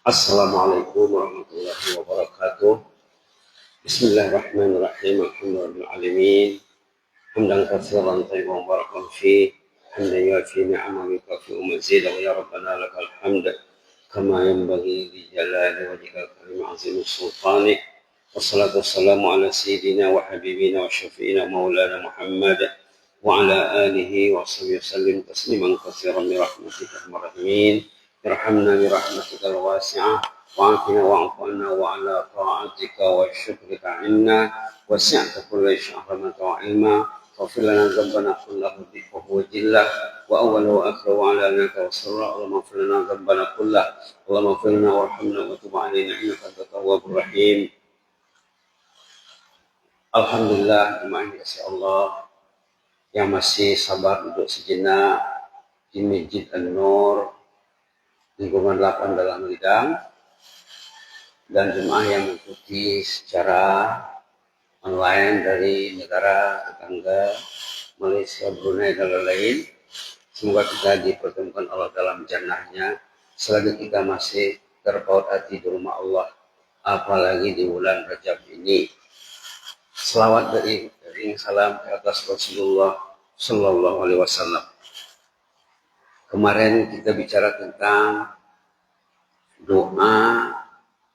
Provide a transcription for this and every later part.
Assalamualaikum warahmatullahi wabarakatuh. Bismillahirrahmanirrahim. Alhamdulillahirabbil alamin. Hamdan katsiran thayyiban mubarakan fi hamdan yafi ni'amahu wa yukafi mazidan ya rabbana lakal hamd kama yanbaghi li jalali wajhikal karim azim sultanik. Wassalatu wassalamu ala sayyidina wa habibina wa syafi'ina maulana Muhammad wa ala alihi wa sahbihi wasallim tasliman katsiran bi rahmatika ya rahimin. Irhamna bi rahmatikal wasi'ah wa'afina wa'fu anna wa ala ta'atika wa syukrika inna wasi'ta kulla syai'in rahmatan wa ilma faghfir lana dhanbana kullahu wa huwa jillah wa awwalu wa akhiru wa alanaka wa sirra Allahumma ighfir lana dhanbana kullahu Allahumma ighfir lana warhamna wa tub 'alaina innaka antat tawwabur rahim. Alhamdulillah, terima kasih Allah yang masih sabar duduk sejenak di Masjid An-Nur lingkungan 8 dalam Lidang, dan jemaah yang mengikuti secara online dari negara tetangga Malaysia, Brunei, dan lain-lain. Semoga kita dipertemukan Allah dalam jannahnya selagi kita masih terpaut hati di rumah Allah, apalagi di bulan Rajab ini. Selawat dari salam ke atas Rasulullah Sallallahu Alaihi Wasallam. Kemarin kita bicara tentang doa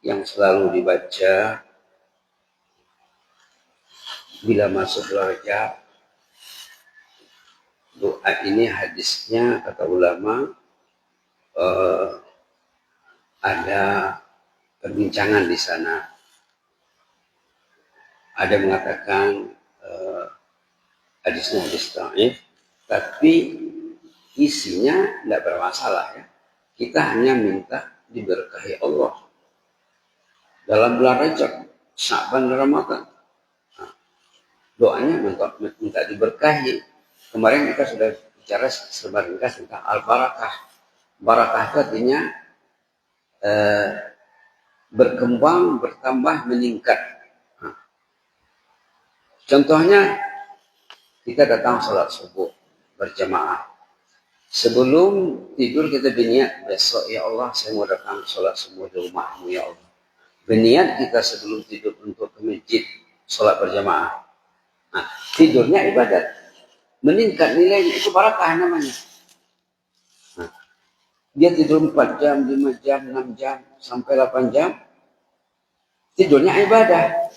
yang selalu dibaca bila masuk Rajab. Doa ini hadisnya kata ulama ada perbincangan di sana. Ada mengatakan hadisnya hadis dhaif, tapi isinya tidak bermasalah ya. Kita hanya minta diberkahi Allah dalam bulan Rajab, Sya'ban, dan Ramadan. Nah, doanya minta diberkahi. Kemarin kita sudah bicara sebentar ringkas tentang al-barakah. Barakah itu artinya berkembang, bertambah, meningkat. Nah, contohnya kita datang sholat subuh berjamaah. Sebelum tidur kita berniat, besok ya Allah saya mau datang sholat subuh di rumahmu ya Allah. Berniat kita sebelum tidur untuk ke masjid sholat berjamaah. Nah, tidurnya ibadat, meningkat nilainya, itu barakah namanya. Nah, dia tidur 4 jam, 5 jam, 6 jam, sampai 8 jam, tidurnya ibadah.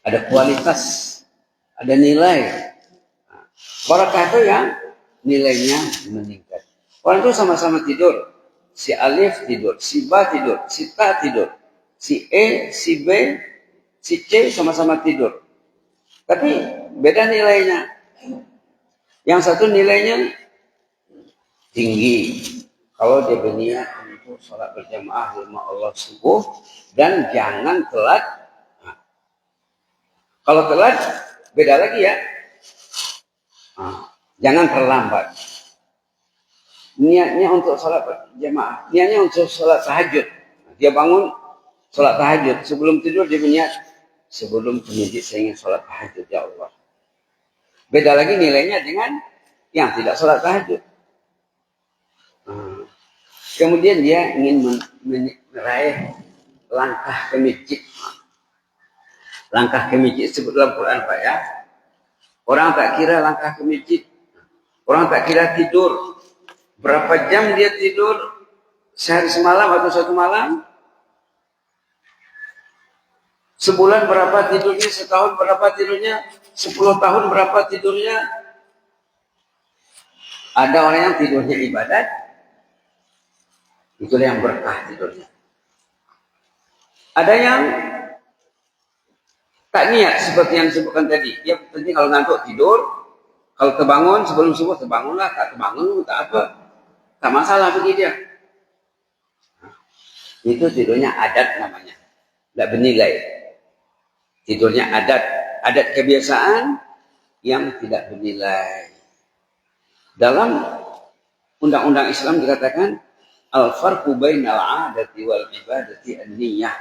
Ada kualitas, ada nilai. Nah, barakah itu yang nilainya meningkat. Orang itu sama-sama tidur. Si alif tidur, si ba tidur, si ta tidur, si e, si b, si c sama-sama tidur. Tapi beda nilainya. Yang satu nilainya tinggi kalau dia berniat untuk sholat berjamaah di rumah Allah subuh dan jangan telat. Nah, kalau telat beda lagi ya. Nah, jangan terlambat. Niatnya untuk sholat berjamaah, niatnya untuk sholat tahajud. Dia bangun sholat tahajud, sebelum tidur dia berniat, sebelum ke masjid saya ingin sholat tahajud ya Allah. Beda lagi nilainya dengan yang tidak sholat tahajud. Kemudian dia ingin meraih langkah ke masjid. Langkah ke masjid disebut dalam Quran Pak ya. Orang tak kira langkah ke masjid. Orang tak kira tidur. Berapa jam dia tidur sehari semalam atau satu malam? Sebulan berapa tidurnya? Setahun berapa tidurnya? 10 tahun berapa tidurnya? Ada orang yang tidurnya ibadat, itulah yang berkah tidurnya. Ada yang tak niat seperti yang disebutkan tadi. Dia penting kalau ngantuk tidur, kalau terbangun sebelum subuh terbangunlah, tak terbangun tak apa. Tak masalah bagi dia. Itu tidurnya adat namanya. Tidak bernilai. Tidurnya adat. Adat kebiasaan yang tidak bernilai. Dalam undang-undang Islam dikatakan al-farqu bainal 'adati wal ibadati an-niyah.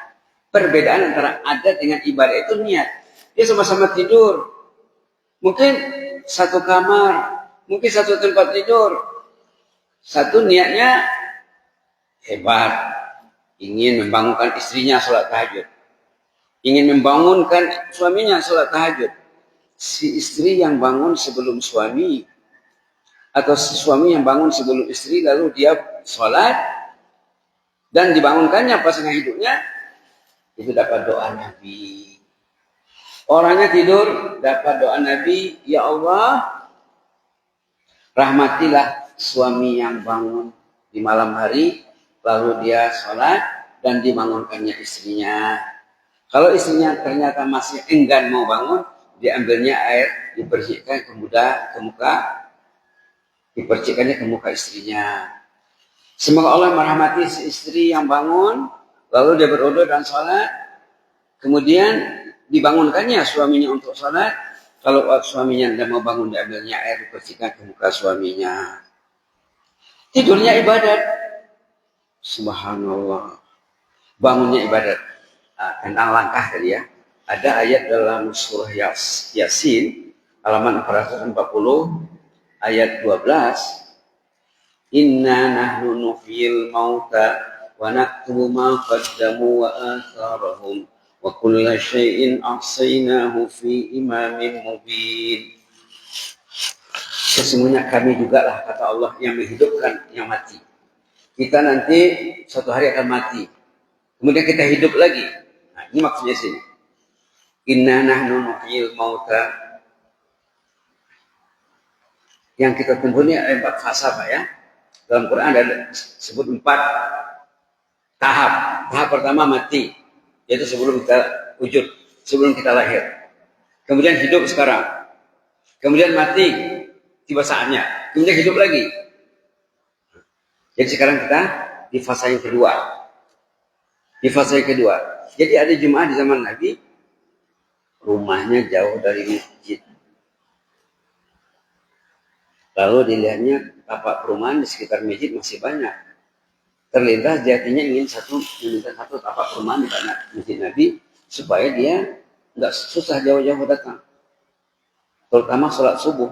Perbedaan antara adat dengan ibadah itu niat. Dia sama-sama tidur. Mungkin satu kamar, mungkin satu tempat tidur. Satu niatnya hebat, ingin membangunkan istrinya sholat tahajud, ingin membangunkan suaminya sholat tahajud. Si istri yang bangun sebelum suami, atau si suami yang bangun sebelum istri, lalu dia sholat dan dibangunkannya pasangan hidupnya, itu dapat doa Nabi. Orangnya tidur dapat doa Nabi, ya Allah, rahmatilah suami yang bangun di malam hari, lalu dia sholat dan dibangunkannya istrinya. Kalau istrinya ternyata masih enggan mau bangun, diambilnya air, dipercikkan ke muka, dipercikkannya ke muka istrinya. Semoga Allah merahmati si istri yang bangun, lalu dia berwudu dan sholat, kemudian dibangunkannya suaminya untuk sholat. Kalau suaminya tidak mau bangun, diambilnya air, dipercikkan ke muka suaminya. Tidurnya ibadat. Subhanallah. Bangunnya ibadat. Tentang langkah tadi ya. Ada ayat dalam surah Yasin, halaman 440, ayat 12. Inna nahnu nuhyil mauta wa naktubu ma qaddamu wa atharahum wa kulla syai'in ahsaynahu fi imamin mubin. Sesungguhnya kami juga lah, kata Allah, yang menghidupkan yang mati. Kita nanti suatu hari akan mati, kemudian kita hidup lagi. Nah, ini maksudnya sini. Inna nahnu nuhyil mauta. Yang kita tempuh ini ada 4 fase, Pak ya. Dalam Quran ada sebut 4 tahap. Tahap pertama mati, yaitu sebelum kita wujud, sebelum kita lahir. Kemudian hidup sekarang. Kemudian mati, tiba saatnya. Kemudian hidup lagi. Jadi sekarang kita di fase yang kedua. Di fase yang kedua. Jadi ada jemaah di zaman Nabi, rumahnya jauh dari masjid. Lalu dilihatnya tapak perumahan di sekitar masjid masih banyak. Terlintas jatinya ingin meminta satu tapak perumahan di tanah masjid Nabi, supaya dia nggak susah jauh-jauh datang. Terutama sholat subuh.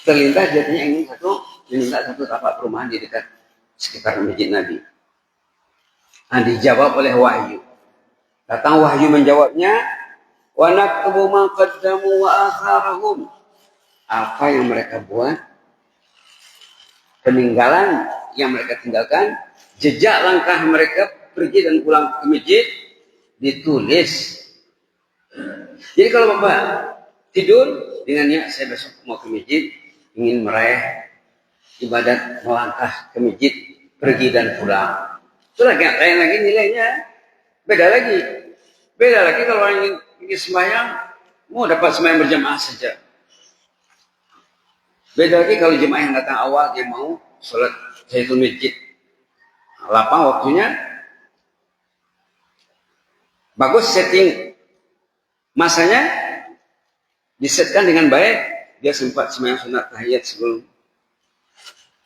Terlintas jatinya ingin meminta satu tapak perumahan di dekat sekitar masjid Nabi. Nah, dijawab oleh wahyu. Datang wahyu menjawabnya, wa naktubu ma qaddamu wa atharahum. Apa yang mereka buat, peninggalan yang mereka tinggalkan, jejak langkah mereka pergi dan pulang ke masjid, ditulis. Jadi kalau Bapak tidur dengan niat saya besok mau ke masjid, ingin meraih ibadat, melangkah ke masjid, pergi dan pulang, itu lain lagi nilainya, beda lagi. Beda lagi kalau orang ingin sembahyang, mau dapat sembahyang berjamaah saja. Beda lagi kalau jemaah yang datang awal, dia mau sholat tahiyatul masjid. Lapang waktunya, bagus setting masanya, disetkan dengan baik, dia sempat sembahyang sunat tahiyat sebelum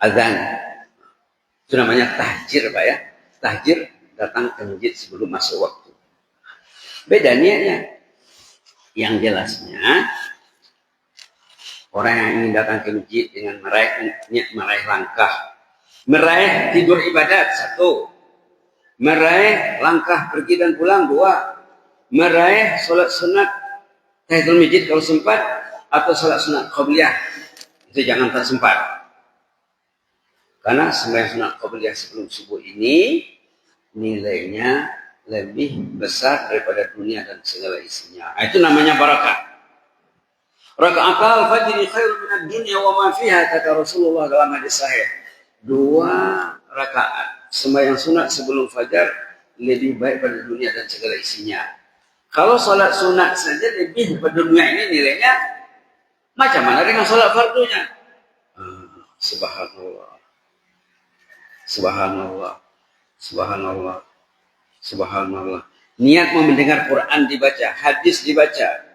azan. Itu namanya tahjir, Pak ya. Tahjir, datang ke masjid sebelum masuk waktu. Beda niatnya. Yang jelasnya, orang yang ingin datang ke masjid dengan meraih langkah, meraih tidur ibadat, 1, meraih langkah pergi dan pulang, 2, meraih sholat sunat tahiyatul masjid kalau sempat, atau sholat sunat qabliyah, itu jangan tersempat. Karena sembahyang sunat qabliyah sebelum subuh ini nilainya lebih besar daripada dunia dan segala isinya. Itu namanya barakah. Raka'atul fajri khairu minad dunya wa ma fiha, kata Rasulullah dalam hadis sahih. 2 rakaat sembahyang sunat sebelum fajar lebih baik pada dunia dan segala isinya. Kalau salat sunat saja lebih daripada dunia ini nilainya, macam mana dengan salat fardunya? Subhanallah. Subhanallah. Subhanallah. Subhanallah. Niat mau mendengar Quran dibaca, hadis dibaca.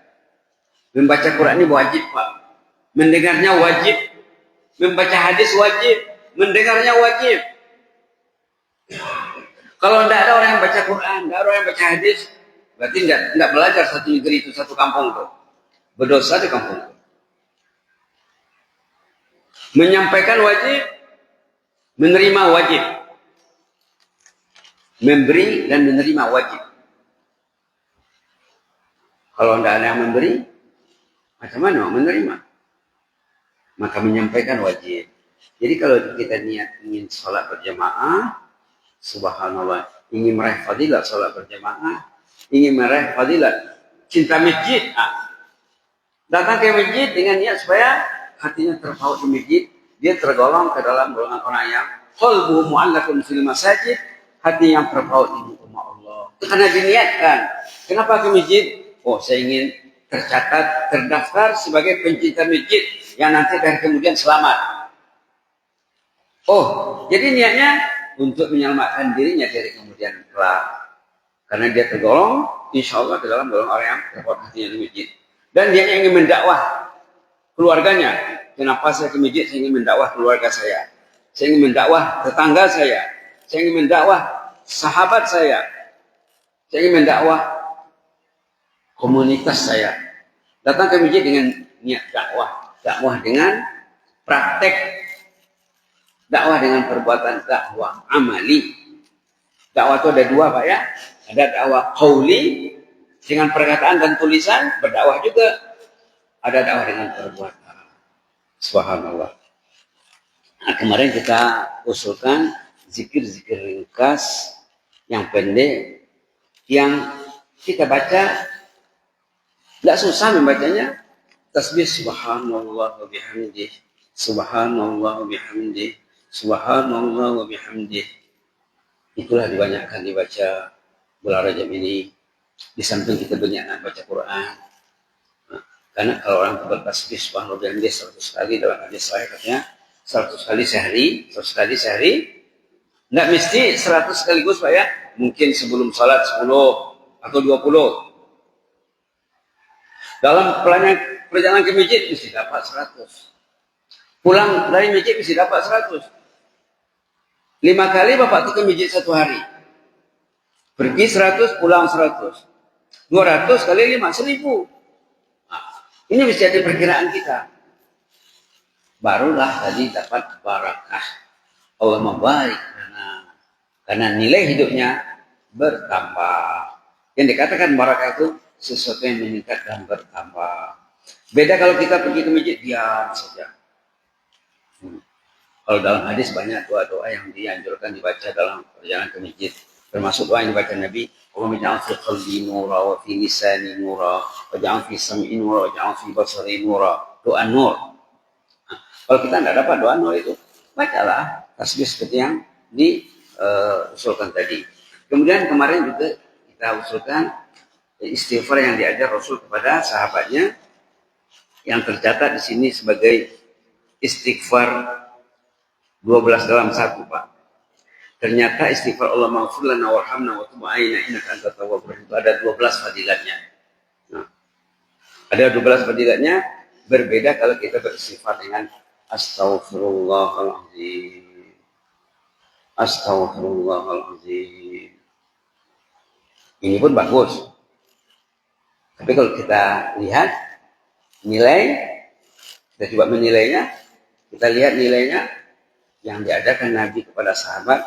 Membaca Quran ini wajib, Pak. Mendengarnya wajib. Membaca hadis wajib. Mendengarnya wajib. Kalau tidak ada orang yang baca Quran, tidak ada orang yang baca hadis, berarti tidak belajar satu negeri itu, satu kampung itu. Berdosa di kampung itu. Menyampaikan wajib. Menerima wajib. Memberi dan menerima wajib. Kalau tidak ada yang memberi, macam mana menerima? Maka menyampaikan wajib. Jadi kalau kita niat ingin sholat berjamaah, subhanallah, ingin meraih fadilat sholat berjamaah, ingin meraih fadilat cinta masjid, datang ke masjid dengan niat supaya hatinya terpaut di masjid, dia tergolong ke dalam golongan orang yang qalbuhu mu'allaqun fil masajid, hati yang terpaut di rumah Allah. Itu karena diniatkan. Kenapa ke masjid? Oh, saya ingin tercatat, terdaftar sebagai pencinta masjid yang nanti dan kemudian selamat. Oh, jadi niatnya untuk menyelamatkan dirinya dari kemudian kelak. Karena dia tergolong, insya Allah ke dalam golongan orang yang terpaut hatinya di masjid. Dan dia ingin mendakwah keluarganya. Kenapa saya ke masjid? Saya ingin mendakwah keluarga saya. Saya ingin mendakwah tetangga saya. Saya ingin mendakwah sahabat saya. Saya ingin mendakwah komunitas saya. Datang ke masjid dengan niat dakwah. Dakwah dengan praktek. Dakwah dengan perbuatan dakwah amali. Dakwah itu ada dua, Pak ya. Ada dakwah qauli dengan perkataan dan tulisan, berdakwah juga. Ada dakwah dengan perbuatan. Subhanallah. Nah, kemarin kita usulkan zikir-zikir ringkas yang pendek yang kita baca tidak susah membacanya. Tasbih subhanallah wa bihamdih, subhanallah wa bihamdih, subhanallah wa bihamdih. Itulah dibanyakan dibaca bulan Rajab ini. Di samping kita banyak baca Quran. Karena kalau orang bertasbih subhanallah wa bihamdih 100 kali dalam hadis sahih katanya 100 kali sehari, 100 kali sehari. Enggak mesti 100 sekaligus, Pak ya. Mungkin sebelum salat 10 atau 20. Dalam perjalanan ke masjid mesti dapat 100. Pulang dari masjid mesti dapat 100. 5 kali Bapak itu ke masjid satu hari. Pergi 100, pulang 100. 200 kali 5, 1000. Nah, ini mesti ada perkiraan kita. Barulah tadi dapat barakah. Allah membarik karena nilai hidupnya bertambah. Yang dikatakan barakah itu sesuatu yang meningkat dan bertambah. Beda kalau kita pergi ke masjid, diam saja. Kalau dalam hadis banyak doa-doa yang dianjurkan dibaca dalam perjalanan ke masjid. Termasuk doa yang dibaca Nabi, Allahumma ja'al fi qalbi nura wa fi lisani nura wa ja'al fi sam'i nura wa ja'al fi basari nura. Doa nur. Nah, kalau kita tidak dapat doa nur itu, bacalah tasbih seperti yang diusulkan tadi. Kemudian kemarin juga kita usulkan istighfar yang diajar Rasul kepada sahabatnya yang tercatat di sini sebagai istighfar 12 dalam satu, Pak. Ternyata istighfar Allah maghfir lana warhamna wa tub alaina innaka antat tawwabur rahim itu ada 12 fadilatnya. Nah, ada 12 fadilatnya, berbeda kalau kita beristighfar dengan astaghfirullahalazim. Astaghfirullahalazim. Ini pun bagus. Tapi kalau kita lihat nilai, kita coba menilainya, kita lihat nilainya yang diajarkan Nabi kepada sahabat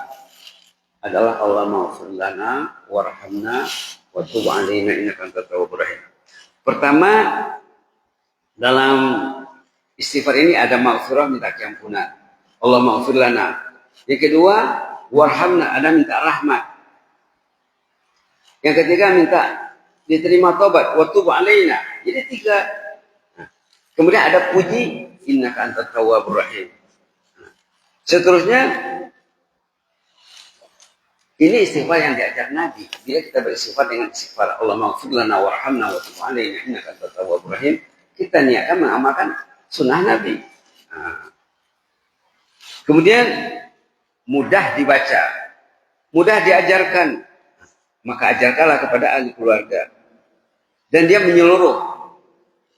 adalah Allah maghfir lana warhamna wa tub alaina innaka antat tawwabur rahim. Pertama, dalam istighfar ini ada maghfirah, minta keampunan. Allah maghfir lana. Yang kedua, warhamna, ada minta rahmat. Yang ketiga minta diterima tobat, wa tub alaina. Jadi 3. Nah, kemudian ada puji, innaka antat tawwabur rahim. Nah, seterusnya ini istighfar yang diajar Nabi. Bila kita beristighfar dengan istighfar Allah maghfir lana warhamna wa tub alaina innaka antat tawwabur rahim, kita niatkan mengamalkan sunnah Nabi. Nah, kemudian mudah dibaca, mudah diajarkan. Maka ajarkanlah kepada ahli keluarga. Dan dia menyeluruh.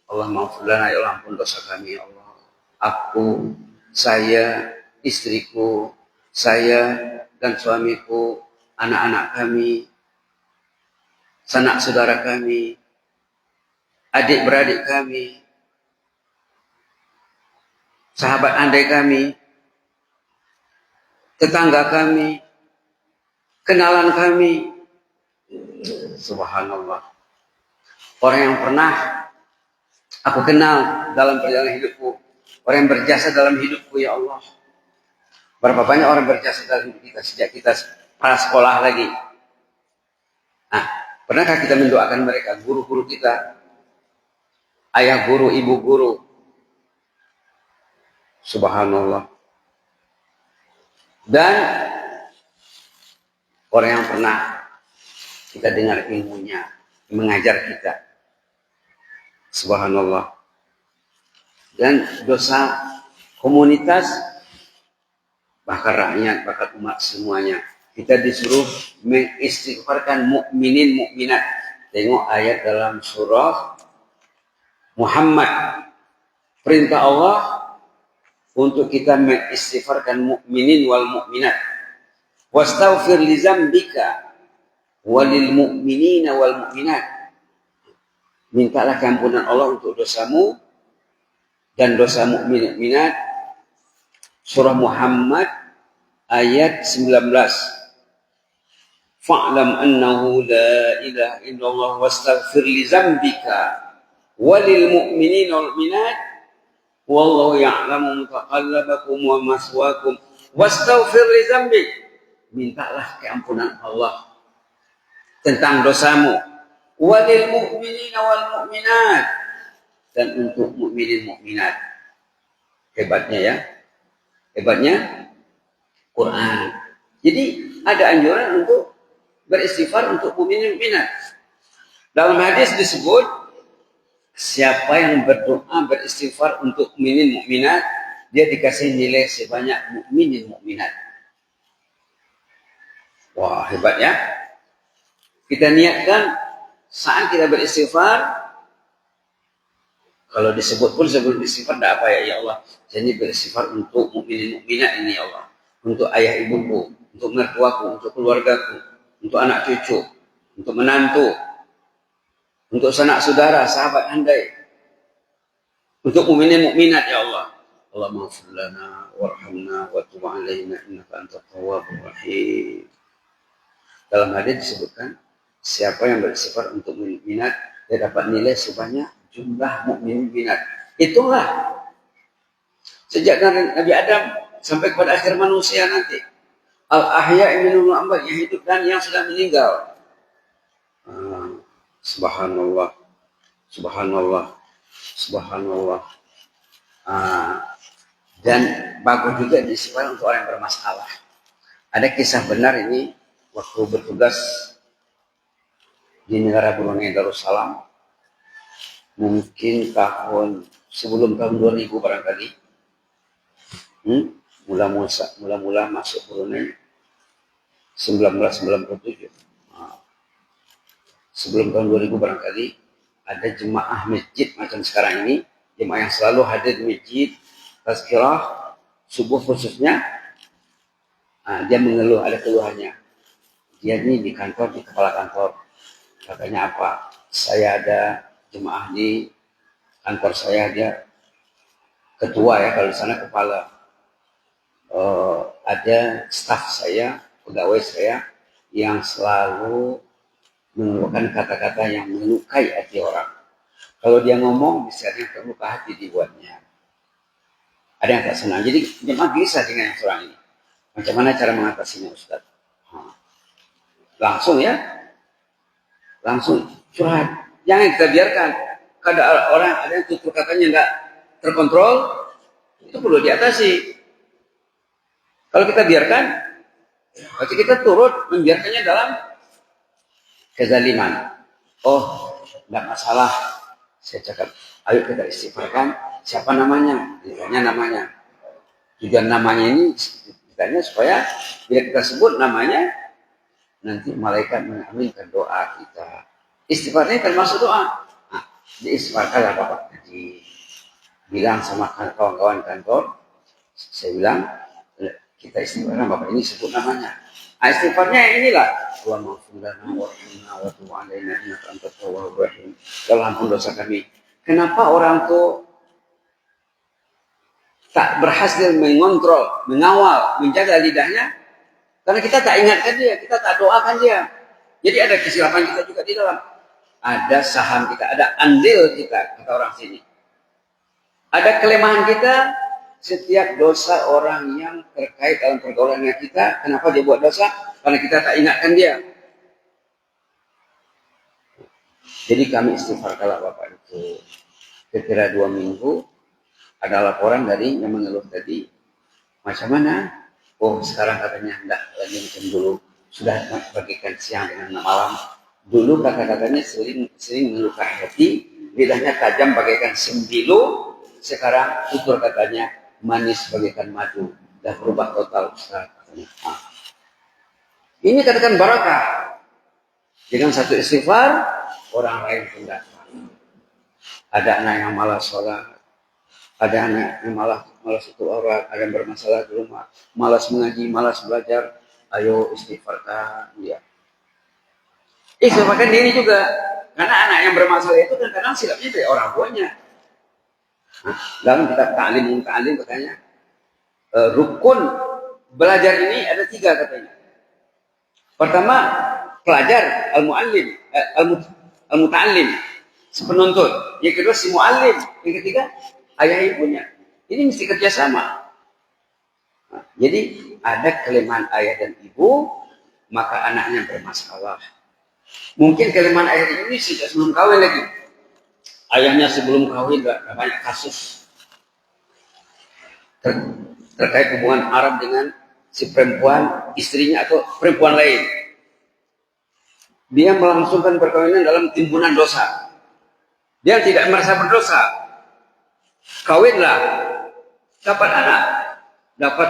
Allah maghfir lana, ya Allah ampun dosa kami, ya Allah. Aku, saya, istriku, saya dan suamiku, anak-anak kami, sanak saudara kami, adik-beradik kami, sahabat andai kami, tetangga kami, kenalan kami. Subhanallah. Orang yang pernah aku kenal dalam perjalanan hidupku, orang yang berjasa dalam hidupku, ya Allah. Berapa banyak orang berjasa dalam hidup kita sejak kita pra sekolah lagi. Nah, pernahkah kita mendoakan mereka, guru-guru kita, ayah guru, ibu guru? Subhanallah. Dan orang yang pernah kita dengar ilmunya, mengajar kita. Subhanallah. Dan dosa komunitas, bahkan rakyat, bahkan umat semuanya. Kita disuruh mengistighfarkan mukminin mukminat. Tengok ayat dalam surah Muhammad. Perintah Allah untuk kita mengistighfarkan mukminin wal mukminat. Wastaghfir li dzambika walil mu'minina wal mu'minat. Mintalah keampunan Allah untuk dosamu dan dosa mukmin mukminat. Surah Muhammad ayat 19. Fa'lam annahu la ilaha illallah wastaghfir li dzambika walil mu'minina wal mu'minat wallahu ya'lamu mutaqallabakum wa maswaakum wastaghfir li dzambik. Mintalah keampunan Allah tentang dosamu, walil mu'minina wal mu'minat, dan untuk mukminin mukminat. Hebatnya ya, hebatnya Quran. Jadi ada anjuran untuk beristighfar untuk mukminin mukminat. Dalam hadis disebut siapa yang berdoa beristighfar untuk mukminin mukminat, dia dikasih nilai sebanyak mukminin mukminat. Wah, hebat ya. Kita niatkan saat kita beristighfar, kalau disebut pun sebelum istighfar tidak apa ya Allah. Jadi beristighfar untuk mukminin mukminat ini ya Allah, untuk ayah ibuku, untuk mertuaku, untuk keluargaku, untuk anak cucu, untuk menantu, untuk sanak saudara, sahabat handai, untuk mukminin mukminat ya Allah. Allahumma ighfir lana warhamna wa tub 'alaina innaka antat tawwabur rahim. Dalam hadis disebutkan siapa yang beristighfar untuk mukminat, dia dapat nilai sebanyak jumlah mukmin mukminat. Itulah sejak Nabi Adam sampai kepada akhir manusia nanti. Al-ahya minul amwat, yang hidup dan yang sudah meninggal. Subhanallah. Subhanallah. Subhanallah. Dan bagus juga disimpulkan untuk orang yang bermasalah. Ada kisah benar ini waktu bertugas di negara Brunei Darussalam, mungkin sebelum tahun 2000 barangkali, mula-mula masuk Brunei 1997. Sebelum tahun 2000 barangkali ada jemaah masjid macam sekarang ini, jemaah yang selalu hadir di masjid tazkirah subuh khususnya. Dia mengeluh, ada keluhannya. Dia ini di kantor, di kepala kantor. Katanya apa? Saya ada jemaah di kantor saya, dia ketua ya, kalau di sana kepala. Ada staf saya, pegawai saya yang selalu mengeluarkan kata-kata yang melukai hati orang. Kalau dia ngomong, misalnya terluka hati dibuatnya. Ada yang tak senang. Jadi jemaah gelisah dengan yang seorang ini. Macam mana cara mengatasinya Ustaz? Langsung ya. Langsung curhat. Jangan kita biarkan. Kalau orang ada yang tutur katanya enggak terkontrol, itu perlu diatasi. Kalau kita biarkan, berarti kita turut membiarkannya dalam kezaliman. Oh, enggak masalah. Saya cakap, ayo kita istighfarkan. Siapa namanya? Ditanya namanya. Tujuan namanya ini ditanya supaya bila kita sebut namanya, nanti malaikat mengaminkan doa kita. Istighfarnya termasuk doa. Diistighfarkanlah Bapak. Jadi bilang sama kawan-kawan kantor, saya bilang kita istighfarkan Bapak ini sebut namanya. Istighfarnya inilah, Allahumma ighfir lana warhamna wa tub 'alaina innaka antat tawwabur rahim. Ya Allah, ampun dosa kami. Kenapa orang tuh tak berhasil mengontrol, mengawal, menjaga lidahnya, karena kita tak ingatkan dia, kita tak doakan dia. Jadi ada kesilapan kita juga di dalam. Ada saham kita, ada andil kita, kata orang sini. Ada kelemahan kita, setiap dosa orang yang terkait dalam pergaulannya kita, kenapa dia buat dosa? Karena kita tak ingatkan dia. Jadi kami istighfar kalau Bapak itu. Kira-kira 2 minggu, ada laporan dari yang mengeluh tadi. Macam mana? Oh sekarang katanya enggak lagi macam dulu. Sudah bagikan siang dengan malam. Dulu kata-katanya sering melukai hati. Lidahnya tajam bagaikan sembilu. Sekarang tutur katanya manis bagaikan madu. Dah berubah total sekarang katanya. Ini katakan barakah. Dengan satu istighfar, orang lain pun datang. Ada anak yang malas sholat. Ada anak yang malas itu orang, ada yang bermasalah di rumah, malas mengaji, malas belajar, ayo istighfarkan dia. Istighfarkan diri juga, karena anak yang bermasalah itu kadang-kadang silapnya dari orang tuanya. Dalam kitab ta'lim katanya, rukun belajar ini ada 3 katanya. Pertama, pelajar, al-mu'allim, al-muta'allim, si penuntut. Yang kedua, si mu'allim. Yang ketiga, ayah ibunya. Ini mesti kerjasama. Jadi ada kelemahan ayah dan ibu, maka anaknya bermasalah. Mungkin kelemahan ayah dan ibu ini sejak sebelum kawin lagi. Ayahnya sebelum kawin banyak kasus terkait hubungan haram dengan si perempuan, istrinya atau perempuan lain. Dia melangsungkan perkawinan dalam timbunan dosa. Dia tidak merasa berdosa. Kawinlah, dapat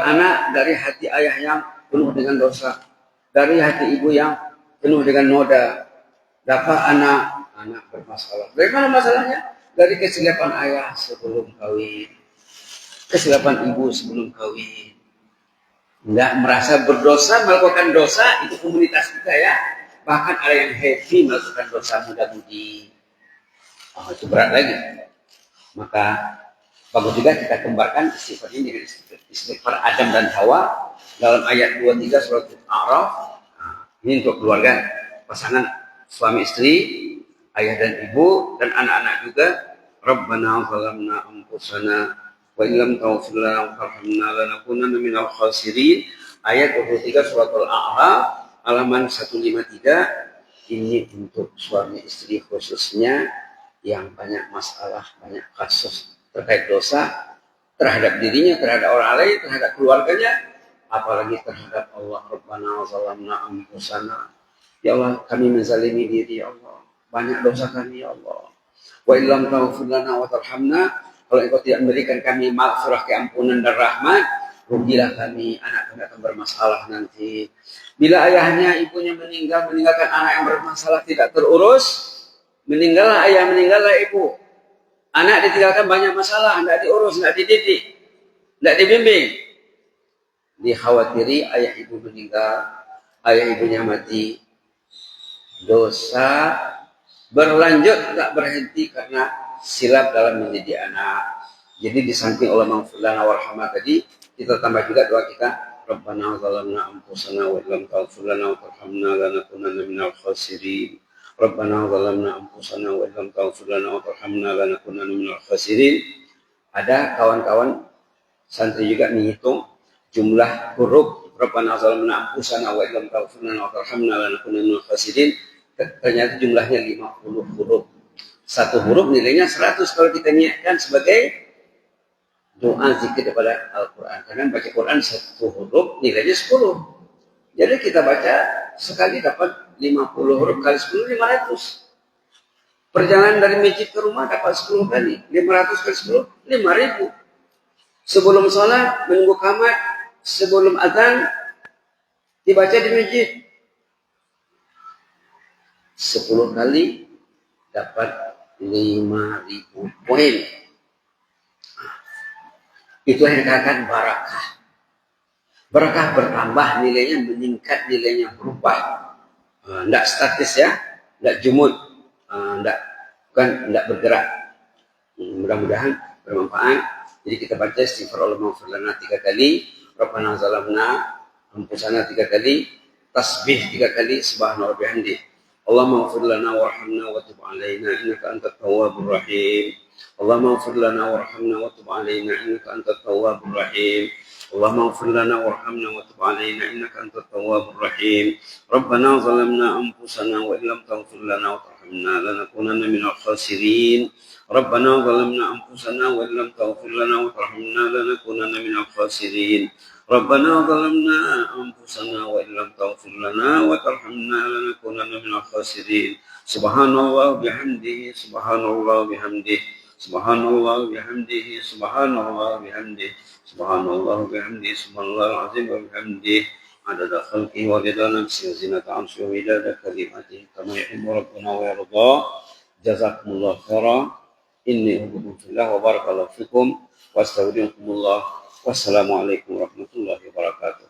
anak dari hati ayah yang penuh dengan dosa, dari hati ibu yang penuh dengan noda. Dapat anak bermasalah. Dari mana masalahnya? Dari kesilapan ayah sebelum kawin, kesilapan ibu sebelum kawin. Enggak merasa berdosa, melakukan dosa, itu komunitas kita ya. Bahkan ada yang happy melakukan dosa muda-mudi. Itu berat lagi. Maka bagus juga kita kembarkan istighfar ini dengan istighfar Adam dan Hawa dalam ayat 23 surat Al-A'raf. Ini untuk keluarga, pasangan suami istri, ayah dan ibu, dan anak-anak juga. Rabbana zalamna anfusana wa illam taghfir lana wa tarhamna lanakunanna minal khasirin. Ayat 23 surat Al-A'raf halaman 153. Ini untuk suami istri khususnya yang banyak masalah, banyak kasus terkait dosa terhadap dirinya, terhadap orang lain, terhadap keluarganya, apalagi terhadap Allah. Rabbana zalamna anfusana. Ya Allah, kami menzalimi diri, ya Allah. Banyak dosa kami, ya Allah. Wa illam taghfir lana wa tarhamna, kalau Engkau tidak memberikan kami maghfirah, keampunan dan rahmat, rugilah kami, anak kami akan bermasalah nanti. Bila ayahnya, ibunya meninggalkan anak yang bermasalah tidak terurus, meninggallah ayah, meninggallah ibu. Anak ditinggalkan banyak masalah, tidak diurus, tidak dididik, tidak dibimbing. Dikhawatiri ayah ibu meninggal, ayah ibunya mati. Dosa berlanjut, tak berhenti karena silap dalam mendidik anak. Jadi di samping Allah maghfirlana warhamah tadi, kita tambah juga doa kita. Rabbana zalamna anfusana wa illam taghfir lana wa tarhamna lanakunanna minal khasirin. Rabbana zalamna anfusana wa illam taghfir lana wa tarhamna lanakunanna minal khasirin. Ada kawan-kawan santri juga menghitung jumlah huruf Rabbana zalamna anfusana wa illam taghfir lana wa tarhamna lanakunanna minal khasirin. Ternyata jumlahnya 50 huruf. Satu huruf nilainya 100 kalau kita niatkan sebagai doa zikir daripada Al-Quran. Karena baca Quran satu huruf nilainya 10. Jadi kita baca sekali dapat 50 huruf kali 10, 500. Perjalanan dari masjid ke rumah dapat 10 kali. 500 kali 10, 5.000. Sebelum sholat, menunggu qamat, sebelum azan, dibaca di masjid. 10 kali dapat 5.000 poin. Itu yang dikatakan barakah. Barakah bertambah nilainya, meningkat nilainya, berubah. Tidak statis ya, tidak jumud, tidak bergerak. Mudah-mudahan bermanfaat. Jadi kita baca istighfar Allahumma ighfir lana 3 kali, Rabbana zalamna anfusana 3 kali, tasbih 3 kali, subhanallah bihamdi. Allahumma ighfir lana warhamna wa tub alaina innaka antat tawwabur rahim. Allahumma ighfir lana warhamna wa tub alaina innaka antat tawwabur rahim. Allahumma ighfir lana warhamna wa tub alaina innaka antat tawwabur rahim. Rabbana zalamna anfusana wa illam taghfir lana wa tarhamna lanakunanna minal khasirin. ربنا ظلمنا أنفسنا وإن لم تغفر لنا وترحمنا لنكونن من الخاسرين ربنا ظلمنا أنفسنا وإن لم تغفر لنا وترحمنا لنكونن من الخاسرين سبحان الله بحمده سبحان الله بحمده سبحان الله بحمده سبحان الله بحمده سبحان الله بحمده سبحان الله العظيم وبحمده عدد خلقه ورضا نفسه وزنة عرشه ومداد كلماته كما يحب ربنا ويرضى جزاكم الله خيرا Inni ubudullahillah wa barakallahu fikum wa astagfirullah. Wassalamualaikum warahmatullahi wabarakatuh.